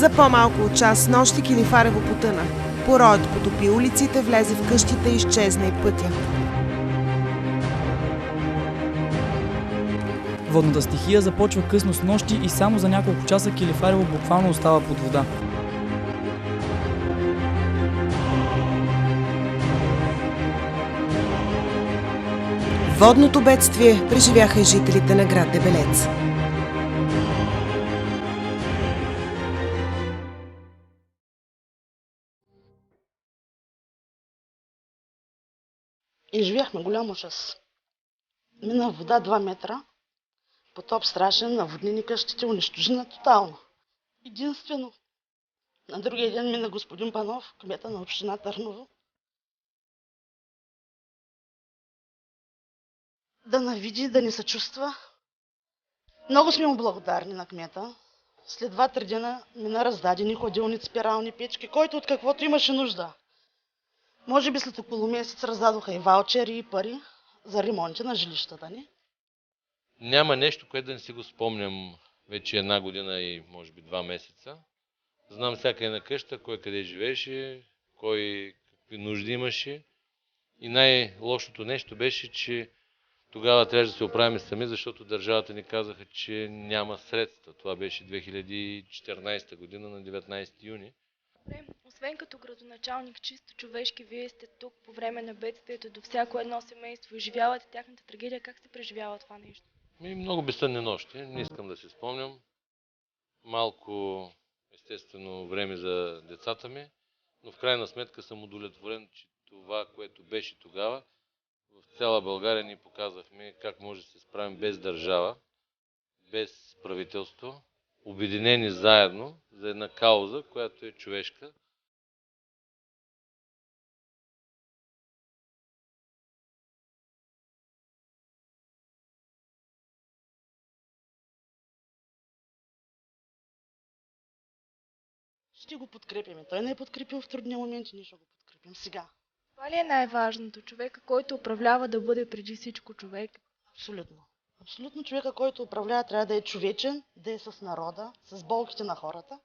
За по-малко от час нощи Килифарево потъна. Пороят потопи улиците, влезе в къщите и изчезна и пътя. Водната стихия започва късно с нощи и само за няколко часа Килифарево буквално остава под вода. Водното бедствие преживяха и жителите на град Дебелец. Изживяхме голям ужас. Мина вода 2 метра, потоп страшен, наводнени къщите, унищожена тотално. Единствено, на другия ден мина господин Панов, кмета на община Търново, да навиди, да ни съчувства. Много сме му благодарни на кмета. След 2-3 дена мина раздадени ходилници, спирални печки, който от каквото имаше нужда. Може би след около месец раздадоха и ваучери, и пари за ремонти на жилищата ни. Няма нещо, което да не си го спомням вече 1 година и може би 2 месеца. Знам всяка една къща, кой къде живееше, кой какви нужди имаше. И най-лошото нещо беше, че тогава трябваше да се оправим сами, защото държавата ни казаха, че няма средства. Това беше 2014 година на 19 юни. Освен като градоначалник, чисто човешки, вие сте тук по време на бедствието до всяко едно семейство, изживявате тяхната трагедия. Как се преживява това нещо? Много безсънни нощи, не искам да се спомням. Малко, естествено, време за децата ми, но в крайна сметка съм удовлетворен, че това, което беше тогава, в цяла България ни показахме как може да се справим без държава, без правителство, обединени заедно за една кауза, която е човешка. Ще го подкрепяме. Той не е подкрепил в трудния момент и ние ще го подкрепим сега. Това ли е най-важното? Човека, който управлява, да бъде преди всичко човек? Абсолютно. Абсолютно човека, който управлява, трябва да е човечен, да е с народа, с болките на хората.